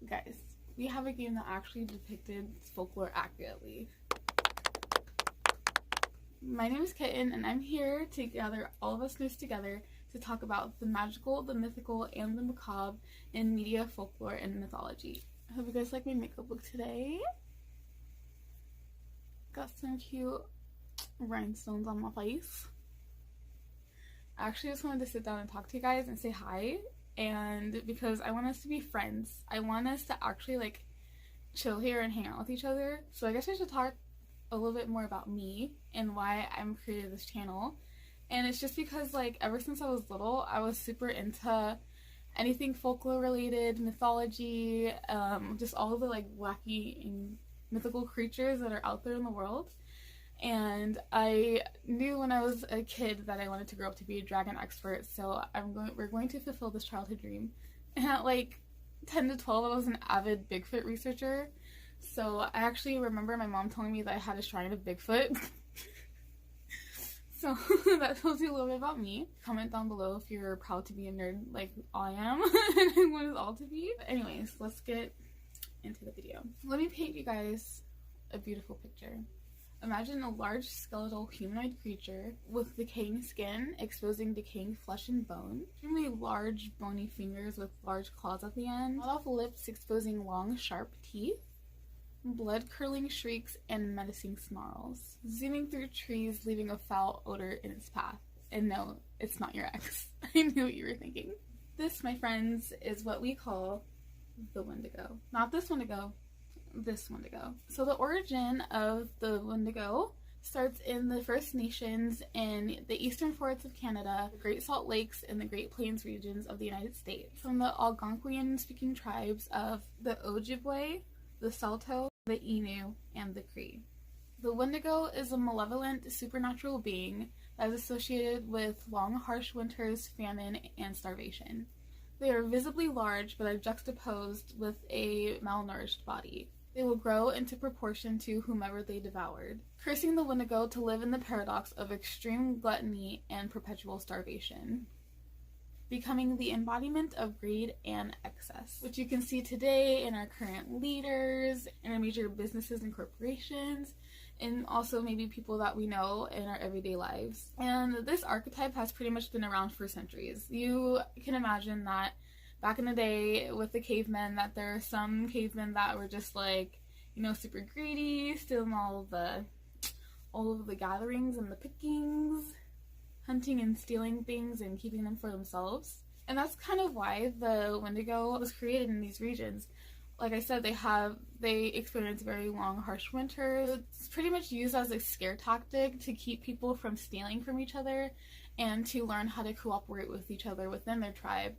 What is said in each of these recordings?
Guys, we have a game that actually depicted folklore accurately. My name is Kitten, and I'm here to gather all of us nerds together to talk about the magical, the mythical, and the macabre in media, folklore, and mythology. I hope you guys like my makeup look today. Got some cute rhinestones on my face. I actually just wanted to sit down and talk to you guys and say hi, and because I want us to be friends. I want us to actually like chill here and hang out with each other. So I guess I should talk a little bit more about me and why I'm created this channel. And it's just because like ever since I was little, I was super into anything folklore related, mythology, just all of the like wacky and mythical creatures that are out there in the world. And I knew when I was a kid that I wanted to grow up to be a dragon expert, so we're going to fulfill this childhood dream. And at like 10 to 12, I was an avid Bigfoot researcher. So I actually remember my mom telling me that I had a shrine of Bigfoot. So that tells you a little bit about me. Comment down below if you're proud to be a nerd like I am and I want us all to be. But anyways, let's get into the video. Let me paint you guys a beautiful picture. Imagine a large skeletal humanoid creature with decaying skin exposing decaying flesh and bone, extremely large bony fingers with large claws at the end, cut off lips exposing long sharp teeth, blood-curdling shrieks, and menacing snarls, zooming through trees leaving a foul odor in its path. And no, it's not your ex. I knew what you were thinking. This, my friends, is what we call the Wendigo. Not this Wendigo, this Windigo. So the origin of the Windigo starts in the First Nations in the eastern forests of Canada, the Great Salt Lakes, and the Great Plains regions of the United States, from the Algonquin-speaking tribes of the Ojibwe, the Saulteaux, the Innu, and the Cree. The Windigo is a malevolent supernatural being that is associated with long, harsh winters, famine, and starvation. They are visibly large but are juxtaposed with a malnourished body. They will grow into proportion to whomever they devoured, cursing the Windigo to live in the paradox of extreme gluttony and perpetual starvation, becoming the embodiment of greed and excess, which you can see today in our current leaders, in our major businesses and corporations, and also maybe people that we know in our everyday lives. And this archetype has pretty much been around for centuries. You can imagine that back in the day with the cavemen, that there are some cavemen that were just like, you know, super greedy, stealing all of the gatherings and the pickings, hunting and stealing things and keeping them for themselves. And that's kind of why the Windigo was created in these regions. Like I said, they experience very long, harsh winters. It's pretty much used as a scare tactic to keep people from stealing from each other and to learn how to cooperate with each other within their tribe,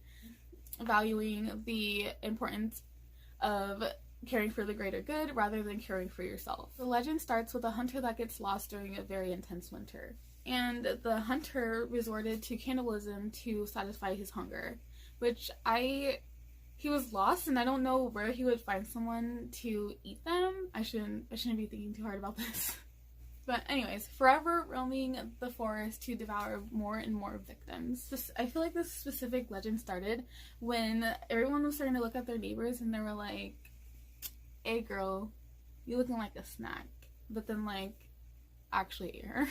valuing the importance of caring for the greater good rather than caring for yourself. The legend starts with a hunter that gets lost during a very intense winter, and the hunter resorted to cannibalism to satisfy his hunger, which he was lost and I don't know where he would find someone to eat them. I shouldn't be thinking too hard about this. But anyways, forever roaming the forest to devour more and more victims. I feel like this specific legend started when everyone was starting to look at their neighbors and they were like, hey girl, you looking like a snack. But then like, actually ate her.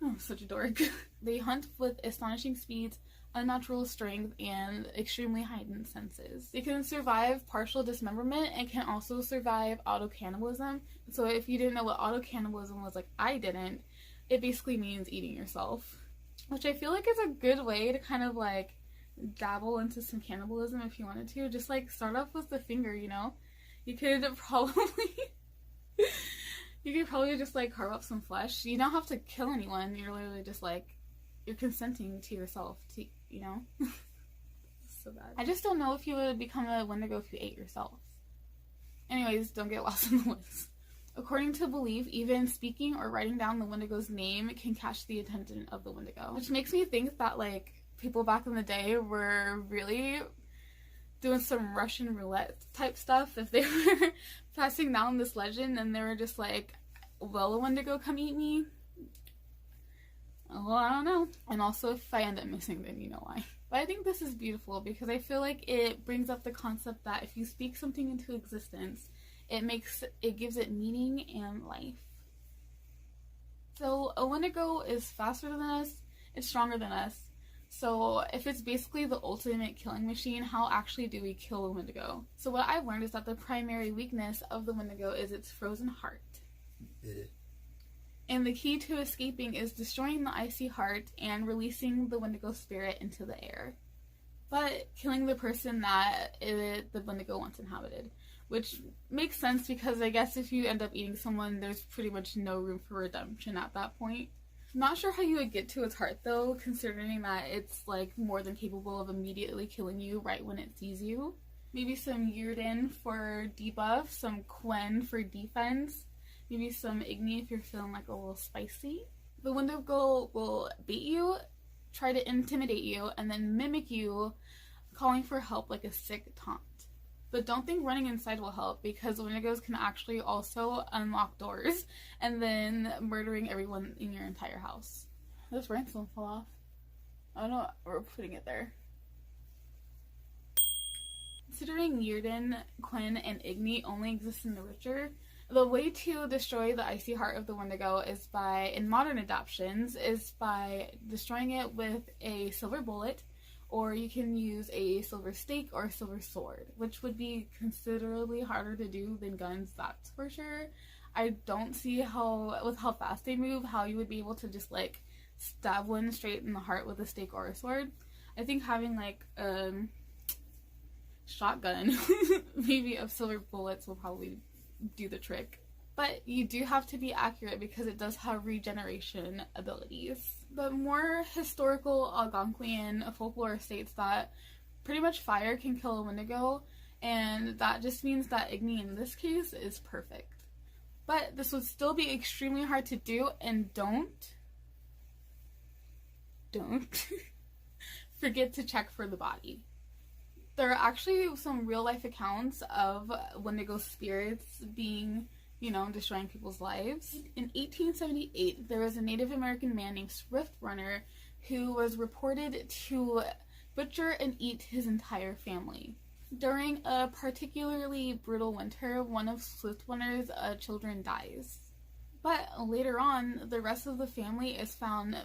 Oh, such a dork. They hunt with astonishing speeds, unnatural strength, and extremely heightened senses. They can survive partial dismemberment and can also survive auto-cannibalism. So if you didn't know what auto-cannibalism was, like I didn't, it basically means eating yourself. Which I feel like is a good way to kind of like dabble into some cannibalism if you wanted to. Just like start off with the finger, you know? You could probably just like carve up some flesh. You don't have to kill anyone. You're literally just like, you're consenting to yourself to, you know? So bad. I just don't know if you would become a Wendigo if you ate yourself. Anyways, don't get lost in the woods. According to belief, even speaking or writing down the Wendigo's name can catch the attention of the Wendigo. Which makes me think that like people back in the day were really doing some Russian roulette type stuff if they were passing down this legend and they were just like, will a Wendigo come eat me? Well, I don't know. And also if I end up missing, then you know why. But I think this is beautiful because I feel like it brings up the concept that if you speak something into existence, it gives it meaning and life. So a Wendigo is faster than us, it's stronger than us. So if it's basically the ultimate killing machine, how actually do we kill a Wendigo? So what I've learned is that the primary weakness of the Wendigo is its frozen heart. And the key to escaping is destroying the icy heart and releasing the Wendigo spirit into the air. But killing the person that the Wendigo once inhabited. Which makes sense because I guess if you end up eating someone, there's pretty much no room for redemption at that point. Not sure how you would get to its heart though, considering that it's like more than capable of immediately killing you right when it sees you. Maybe some Yrden for debuff, some Quen for defense, maybe some Igni if you're feeling like a little spicy. The Wendigo will bait you, try to intimidate you, and then mimic you, calling for help like a sick taunt. But don't think running inside will help, because Wendigos can actually also unlock doors and then murdering everyone in your entire house. This ransom fell off. I don't know, we're putting it there. Considering Yrden, Quen, and Igni only exist in the Witcher, the way to destroy the icy heart of the Wendigo is by, in modern adaptations, is by destroying it with a silver bullet, or you can use a silver stake or a silver sword, which would be considerably harder to do than guns, that's for sure. I don't see how, with how fast they move, how you would be able to just like stab one straight in the heart with a stake or a sword. I think having like a shotgun, maybe of silver bullets, will probably do the trick. But you do have to be accurate because it does have regeneration abilities. But more historical Algonquin folklore states that pretty much fire can kill a Wendigo, and that just means that Igni in this case is perfect. But this would still be extremely hard to do, and don't forget to check for the body. There are actually some real life accounts of Wendigo spirits being, destroying people's lives. In 1878, there was a Native American man named Swift Runner who was reported to butcher and eat his entire family. During a particularly brutal winter, one of Swift Runner's children dies. But later on, the rest of the family is found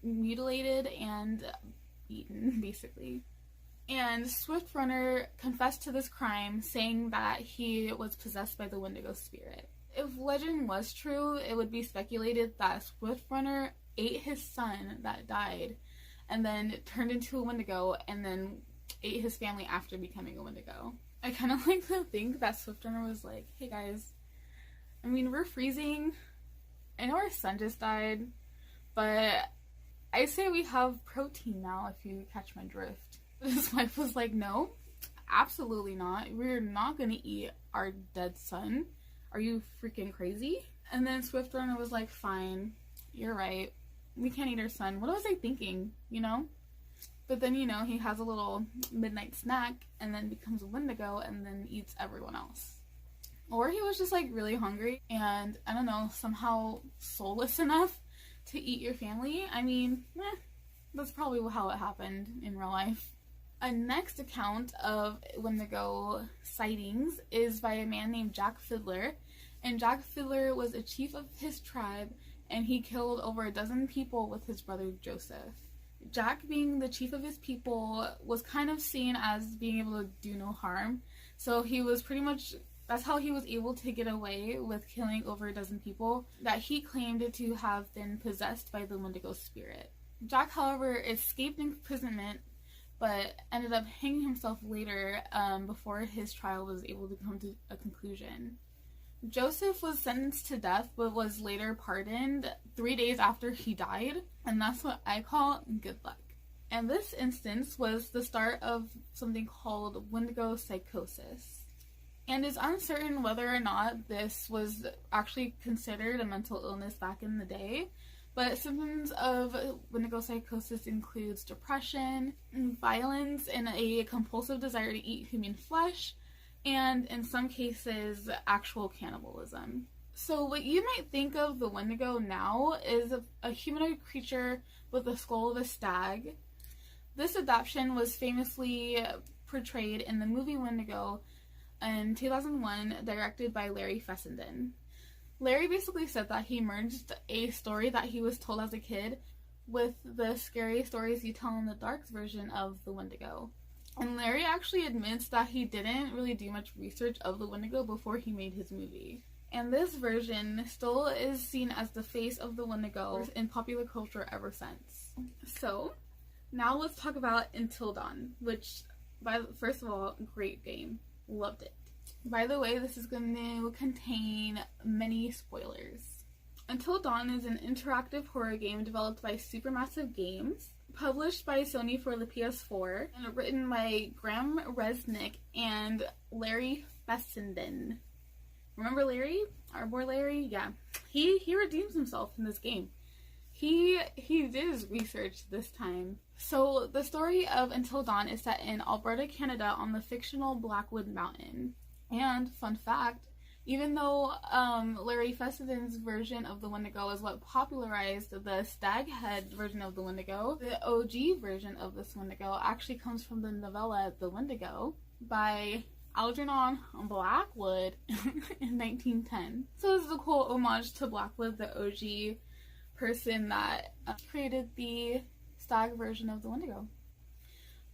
mutilated and eaten, basically. And Swift Runner confessed to this crime, saying that he was possessed by the Wendigo spirit. If legend was true, it would be speculated that Swift Runner ate his son that died, and then turned into a Wendigo, and then ate his family after becoming a Wendigo. I kind of like to think that Swift Runner was like, hey guys, we're freezing. I know our son just died, but I say we have protein now, if you catch my drift. His wife was like, no, absolutely not. We're not gonna eat our dead son. Are you freaking crazy? And then Swift Runner was like, fine, you're right. We can't eat our son. What was I thinking, But then, he has a little midnight snack and then becomes a Wendigo and then eats everyone else. Or he was just like really hungry and, I don't know, somehow soulless enough to eat your family. That's probably how it happened in real life. A next account of Wendigo sightings is by a man named Jack Fiddler, and Jack Fiddler was a chief of his tribe, and he killed over a dozen people with his brother Joseph. Jack, being the chief of his people, was kind of seen as being able to do no harm, so he was that's how he was able to get away with killing over a dozen people that he claimed to have been possessed by the Wendigo spirit. Jack, however, escaped imprisonment, but ended up hanging himself later before his trial was able to come to a conclusion. Joseph was sentenced to death, but was later pardoned 3 days after he died, and that's what I call good luck. And this instance was the start of something called Wendigo Psychosis. And it's uncertain whether or not this was actually considered a mental illness back in the day, but symptoms of Wendigo Psychosis includes depression, violence, and a compulsive desire to eat human flesh, and in some cases, actual cannibalism. So what you might think of the Wendigo now is a humanoid creature with the skull of a stag, This adaptation was famously portrayed in the movie Windigo in 2001, directed by Larry Fessenden. Larry basically said that he merged a story that he was told as a kid with the scary stories you tell in the dark version of the Windigo. And Larry actually admits that he didn't really do much research of the Windigo before he made his movie. And this version still is seen as the face of the Wendigo in popular culture ever since. So, now let's talk about Until Dawn, which, first of all, great game. Loved it. By the way, this is going to contain many spoilers. Until Dawn is an interactive horror game developed by Supermassive Games, published by Sony for the PS4, and written by Graham Resnick and Larry Fessenden. Remember Larry? Our boy Larry? Yeah. He redeems himself in this game. He did his research this time. So, the story of Until Dawn is set in Alberta, Canada on the fictional Blackwood Mountain. And, fun fact, even though Larry Fessenden's version of the Windigo is what popularized the Staghead version of the Windigo, the OG version of this Windigo actually comes from the novella The Windigo by Algernon Blackwood in 1910. So this is a cool homage to Blackwood, the OG person that created the stag version of the Windigo.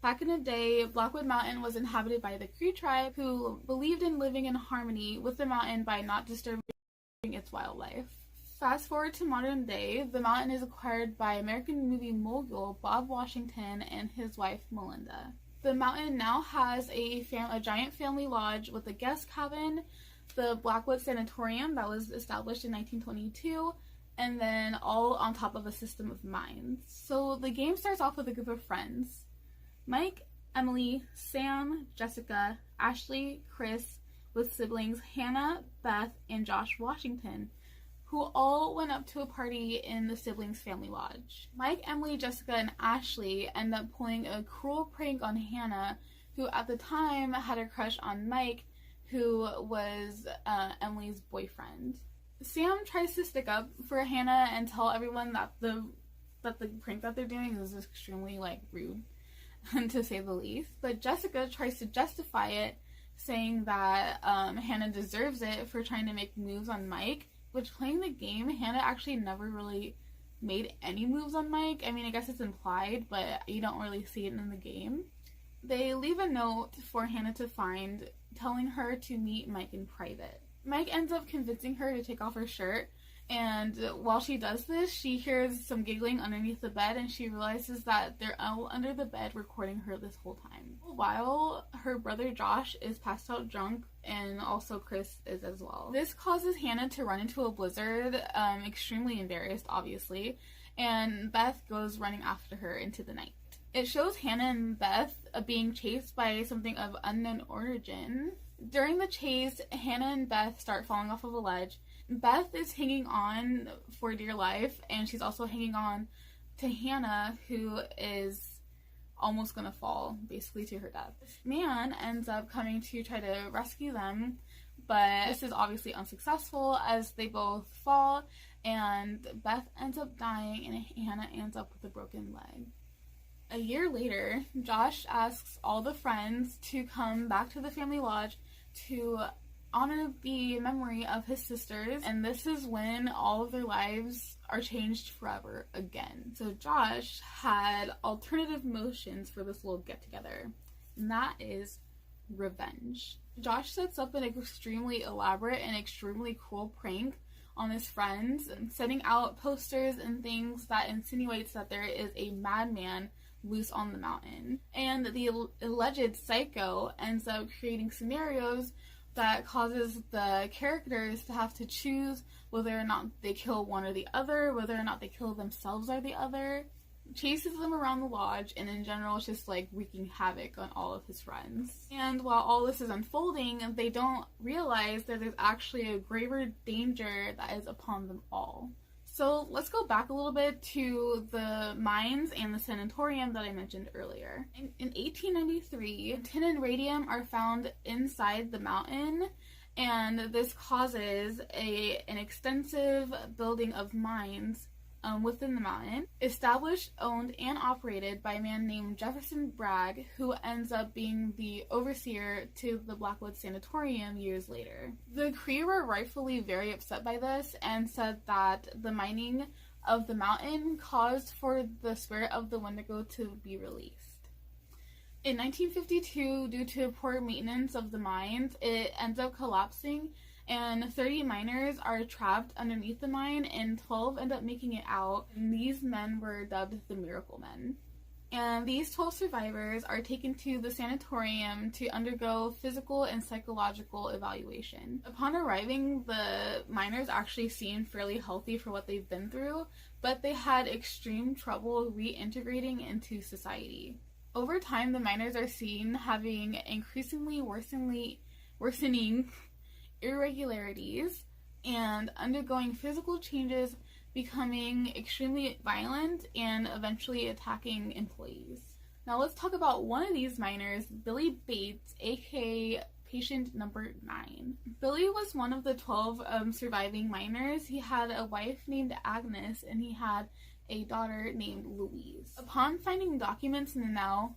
Back in the day, Blackwood Mountain was inhabited by the Cree tribe, who believed in living in harmony with the mountain by not disturbing its wildlife. Fast forward to modern day, the mountain is acquired by American movie mogul Bob Washington and his wife Melinda. The mountain now has a giant family lodge with a guest cabin, the Blackwood Sanatorium that was established in 1922, and then all on top of a system of mines. So the game starts off with a group of friends. Mike, Emily, Sam, Jessica, Ashley, Chris, with siblings Hannah, Beth, and Josh Washington, who all went up to a party in the siblings' family lodge. Mike, Emily, Jessica, and Ashley end up pulling a cruel prank on Hannah, who at the time had a crush on Mike, who was Emily's boyfriend. Sam tries to stick up for Hannah and tell everyone that the prank that they're doing is extremely rude, to say the least. But Jessica tries to justify it, saying that Hannah deserves it for trying to make moves on Mike, which, playing the game, Hannah actually never really made any moves on Mike. I mean, I guess it's implied, but you don't really see it in the game. They leave a note for Hannah to find, telling her to meet Mike in private. Mike ends up convincing her to take off her shirt, and while she does this, she hears some giggling underneath the bed, and she realizes that they're all under the bed recording her this whole time. While her brother Josh is passed out drunk, and also Chris is as well. This causes Hannah to run into a blizzard, extremely embarrassed, obviously, and Beth goes running after her into the night. It shows Hannah and Beth being chased by something of unknown origin. During the chase, Hannah and Beth start falling off of a ledge. Beth is hanging on for dear life, and she's also hanging on to Hannah, who is almost gonna fall, basically, to her death. This man ends up coming to try to rescue them, but this is obviously unsuccessful as they both fall, and Beth ends up dying, and Hannah ends up with a broken leg. A year later, Josh asks all the friends to come back to the family lodge to honor the memory of his sisters, and this is when all of their lives are changed forever again. So Josh had alternative motions for this little get-together, and that is revenge. Josh sets up an extremely elaborate and extremely cruel prank on his friends, setting out posters and things that insinuates that there is a madman loose on the mountain. And the alleged psycho ends up creating scenarios that causes the characters to have to choose whether or not they kill one or the other, whether or not they kill themselves or the other, chases them around the lodge, and in general is just wreaking havoc on all of his friends. And while all this is unfolding, they don't realize that there's actually a graver danger that is upon them all. So let's go back a little bit to the mines and the sanatorium that I mentioned earlier. In 1893, tin and radium are found inside the mountain, and this causes an extensive building of mines within the mountain, established, owned, and operated by a man named Jefferson Bragg, who ends up being the overseer to the Blackwood Sanatorium years later. The Cree were rightfully very upset by this and said that the mining of the mountain caused for the spirit of the Wendigo to be released. In 1952, due to poor maintenance of the mines, it ends up collapsing, and 30 miners are trapped underneath the mine, and 12 end up making it out. And these men were dubbed the Miracle Men. And these 12 survivors are taken to the sanatorium to undergo physical and psychological evaluation. Upon arriving, the miners actually seemed fairly healthy for what they've been through, but they had extreme trouble reintegrating into society. Over time, the miners are seen having increasingly worsening irregularities and undergoing physical changes, becoming extremely violent and eventually attacking employees. Now let's talk about one of these miners, Billy Bates, aka patient number 9. Billy was one of the 12 surviving miners. He had a wife named Agnes and he had a daughter named Louise. Upon finding documents in the now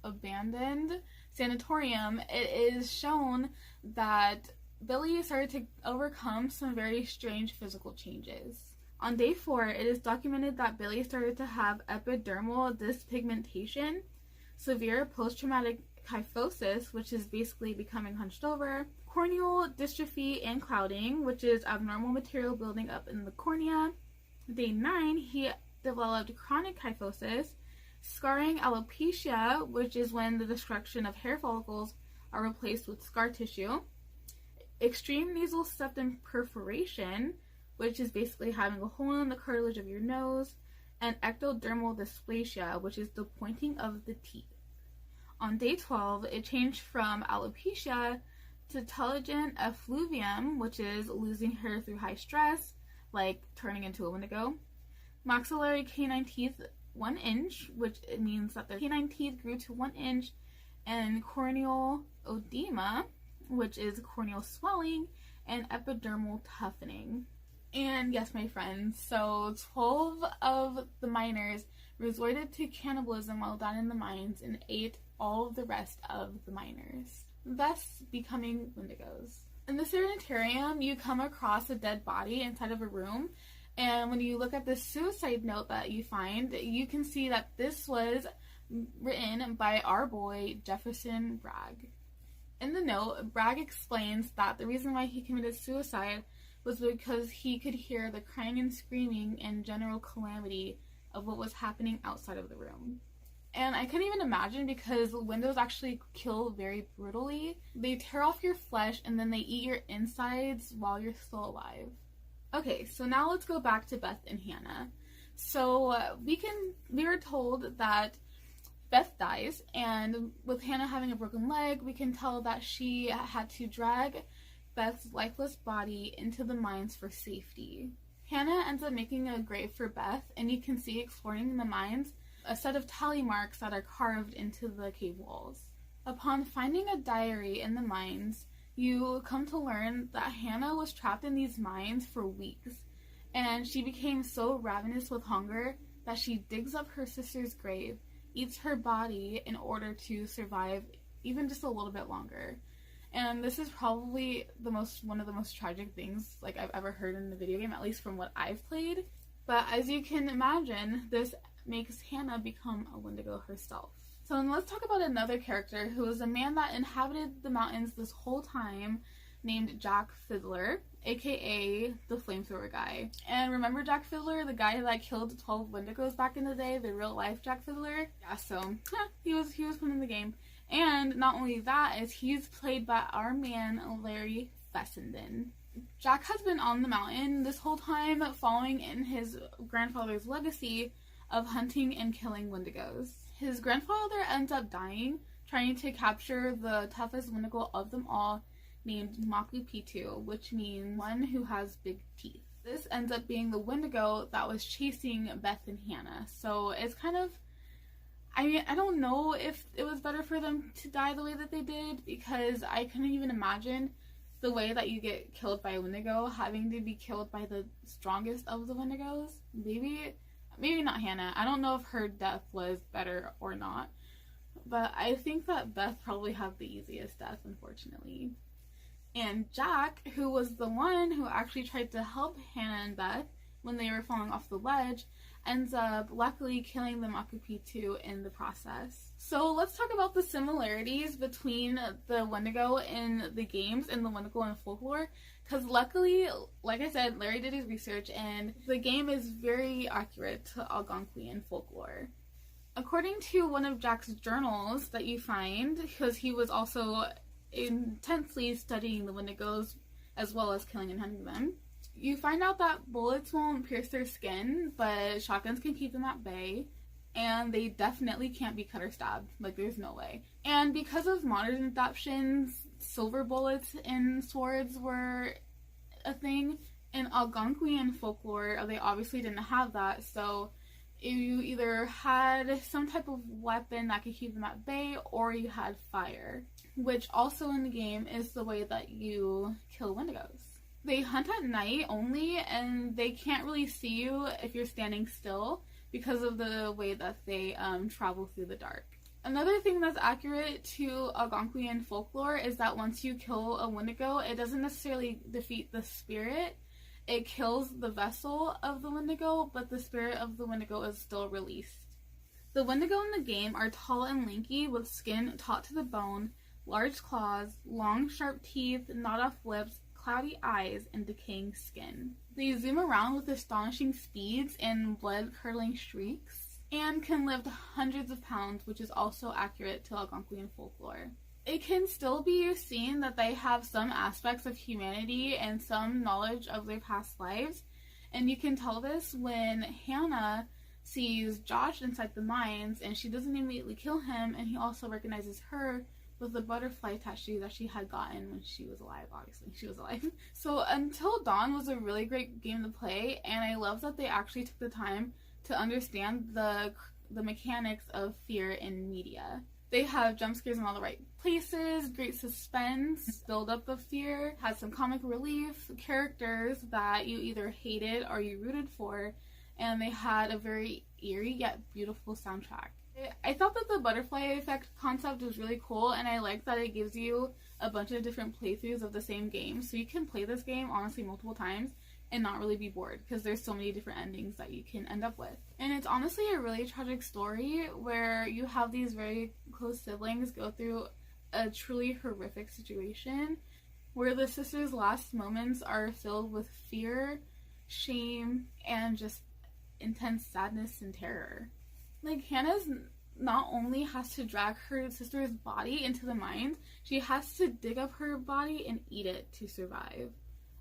abandoned sanatorium, it is shown that Billy started to overcome some very strange physical changes. On day 4, it is documented that Billy started to have epidermal dyspigmentation, severe post-traumatic kyphosis, which is basically becoming hunched over, corneal dystrophy and clouding, which is abnormal material building up in the cornea. Day 9, he developed chronic kyphosis, scarring alopecia, which is when the destruction of hair follicles are replaced with scar tissue, extreme nasal septum perforation, which is basically having a hole in the cartilage of your nose, and ectodermal dysplasia, which is the pointing of the teeth. On day 12, it changed from alopecia to telogen effluvium, which is losing hair through high stress, like turning into a Windigo, maxillary canine teeth 1 inch, which means that their canine teeth grew to 1 inch, and corneal oedema, which is corneal swelling, and epidermal toughening. And yes, my friends, so 12 of the miners resorted to cannibalism while down in the mines and ate all of the rest of the miners, thus becoming Wendigos. In the sanitarium, you come across a dead body inside of a room, and when you look at the suicide note that you find, you can see that this was written by our boy Jefferson Bragg. In the note, Bragg explains that the reason why he committed suicide was because he could hear the crying and screaming and general calamity of what was happening outside of the room. And I couldn't even imagine, because Windigs actually kill very brutally. They tear off your flesh and then they eat your insides while you're still alive. Okay, so now let's go back to Beth and Hannah. So we were told that Beth dies, and with Hannah having a broken leg, we can tell that she had to drag Beth's lifeless body into the mines for safety. Hannah ends up making a grave for Beth, and you can see exploring the mines a set of tally marks that are carved into the cave walls. Upon finding a diary in the mines, you come to learn that Hannah was trapped in these mines for weeks, and she became so ravenous with hunger that she digs up her sister's grave, eats her body in order to survive even just a little bit longer. And this is probably one of the most tragic things like I've ever heard in a video game, at least from what I've played. But as you can imagine, this makes Hannah become a Windigo herself. So let's talk about another character who is a man that inhabited the mountains this whole time, named Jack Fiddler, aka the flamethrower guy. And remember Jack Fiddler, the guy that killed the 12 Wendigos back in the day, the real life Jack Fiddler? Yeah, so he was put in the game. And not only that, is he's played by our man Larry Fessenden. Jack has been on the mountain this whole time, following in his grandfather's legacy of hunting and killing Wendigos. His grandfather ends up dying trying to capture the toughest Wendigo of them all, named Maklupitu, which means one who has big teeth. This ends up being the Wendigo that was chasing Beth and Hannah. So it's kind of, I don't know if it was better for them to die the way that they did, because I couldn't even imagine the way that you get killed by a Wendigo, having to be killed by the strongest of the Wendigos. Maybe not Hannah. I don't know if her death was better or not, but I think that Beth probably had the easiest death, unfortunately. And Jack, who was the one who actually tried to help Hannah and Beth when they were falling off the ledge, ends up luckily killing the Makupitu in the process. So let's talk about the similarities between the Wendigo in the games and the Wendigo in Folklore, because luckily, like I said, Larry did his research and the game is very accurate to Algonquin and Folklore. According to one of Jack's journals that you find, because he was also intensely studying the Wendigos as well as killing and hunting them, you find out that bullets won't pierce their skin, but shotguns can keep them at bay, and they definitely can't be cut or stabbed. Like, there's no way. And because of modern adaptations, silver bullets in swords were a thing. In Algonquin and Folklore, they obviously didn't have that, so you either had some type of weapon that could keep them at bay, or you had fire, which also in the game is the way that you kill Wendigos. They hunt at night only, and they can't really see you if you're standing still because of the way that they travel through the dark. Another thing that's accurate to Algonquin and Folklore is that once you kill a Wendigo, it doesn't necessarily defeat the spirit. It kills the vessel of the Wendigo, but the spirit of the Wendigo is still released. The Wendigo in the game are tall and lanky with skin taut to the bone, large claws, long sharp teeth, gnawed-off lips, cloudy eyes, and decaying skin. They zoom around with astonishing speeds and blood-curdling shrieks, and can lift hundreds of pounds, which is also accurate to Algonquin Folklore. It can still be seen that they have some aspects of humanity and some knowledge of their past lives, and you can tell this when Hannah sees Josh inside the mines, and she doesn't immediately kill him, and he also recognizes her with the butterfly tattoo that she had gotten when she was alive. Obviously, she was alive. So Until Dawn was a really great game to play, and I love that they actually took the time to understand the mechanics of fear in media. They have jump scares in all the right places, great suspense, build up of fear, had some comic relief, characters that you either hated or you rooted for, and they had a very eerie yet beautiful soundtrack. I thought that the butterfly effect concept was really cool, and I like that it gives you a bunch of different playthroughs of the same game, so you can play this game honestly multiple times and not really be bored, because there's so many different endings that you can end up with. And it's honestly a really tragic story where you have these very close siblings go through a truly horrific situation where the sisters' last moments are filled with fear, shame, and just intense sadness and terror. Like, Hannah's not only has to drag her sister's body into the mines, she has to dig up her body and eat it to survive.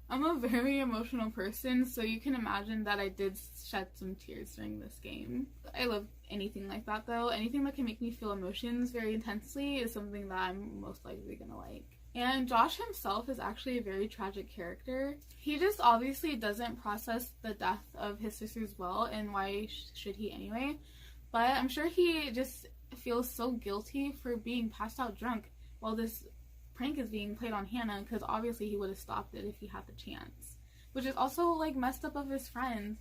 I'm a very emotional person, so you can imagine that I did shed some tears during this game. I love anything like that, though. Anything that can make me feel emotions very intensely is something that I'm most likely gonna like. And Josh himself is actually a very tragic character. He just obviously doesn't process the death of his sisters well, and why should he anyway? But I'm sure he just feels so guilty for being passed out drunk while this prank is being played on Hannah, because obviously he would have stopped it if he had the chance. Which is also, like, messed up of his friends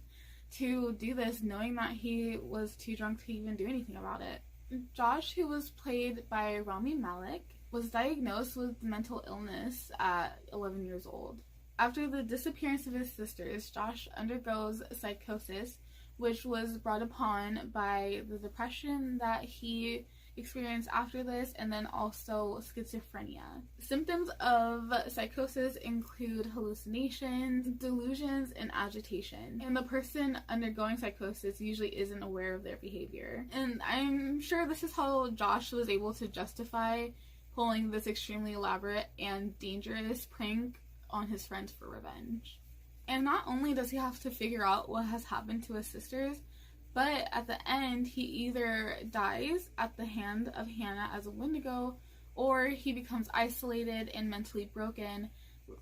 to do this knowing that he was too drunk to even do anything about it. Josh, who was played by Rami Malek, was diagnosed with mental illness at 11 years old. After the disappearance of his sisters, Josh undergoes psychosis, which was brought upon by the depression that he experienced after this, and then also schizophrenia. Symptoms of psychosis include hallucinations, delusions, and agitation. And the person undergoing psychosis usually isn't aware of their behavior. And I'm sure this is how Josh was able to justify pulling this extremely elaborate and dangerous prank on his friends for revenge. And not only does he have to figure out what has happened to his sisters, but at the end, he either dies at the hand of Hannah as a Windigo, or he becomes isolated and mentally broken,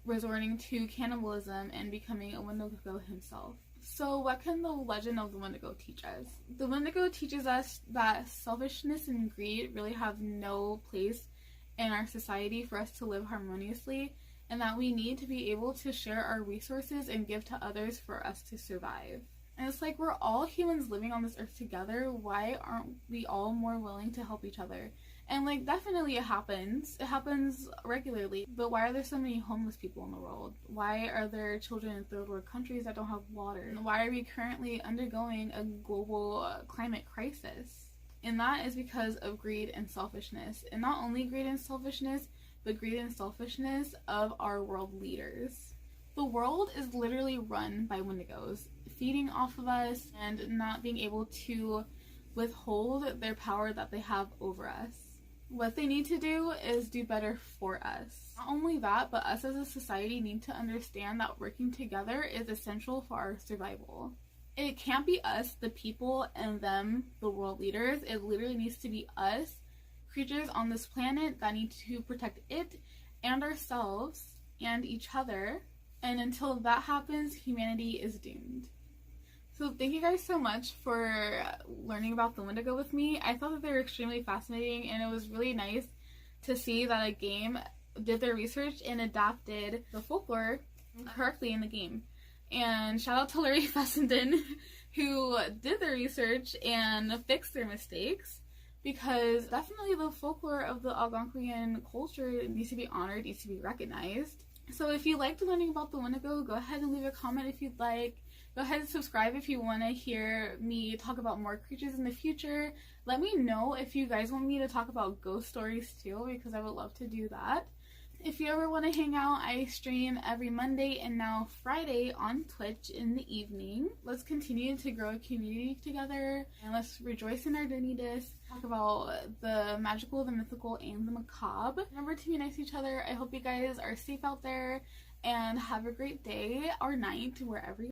resorting to cannibalism and becoming a Windigo himself. So what can the legend of the Windigo teach us? The Windigo teaches us that selfishness and greed really have no place in our society for us to live harmoniously, and that we need to be able to share our resources and give to others for us to survive. And it's like, we're all humans living on this earth together. Why aren't we all more willing to help each other? And like, definitely it happens regularly, but why are there so many homeless people in the world? Why are there children in third world countries that don't have water? Why are we currently undergoing a global climate crisis? And that is because of greed and selfishness. And not only greed and selfishness, but greed and selfishness of our world leaders. The world is literally run by Wendigos, feeding off of us and not being able to withhold their power that they have over us. What they need to do is do better for us. Not only that, but us as a society need to understand that working together is essential for our survival. It can't be us, the people, and them, the world leaders. It literally needs to be us, creatures on this planet, that need to protect it and ourselves and each other. And until that happens, humanity is doomed. So thank you guys so much for learning about the Windigo with me. I thought that they were extremely fascinating, and it was really nice to see that a game did their research and adapted the folklore correctly in the game. And shout out to Larry Fessenden, who did their research and fixed their mistakes, because definitely the folklore of the Algonquin culture needs to be honored, needs to be recognized. So if you liked learning about the Windigo, go ahead and leave a comment if you'd like. Go ahead and subscribe if you want to hear me talk about more creatures in the future. Let me know if you guys want me to talk about ghost stories too, because I would love to do that. If you ever want to hang out, I stream every Monday and now Friday on Twitch in the evening. Let's continue to grow a community together, and let's rejoice in our divinity, talk about the magical, the mythical, and the macabre. Remember to be nice to each other. I hope you guys are safe out there, and have a great day or night wherever you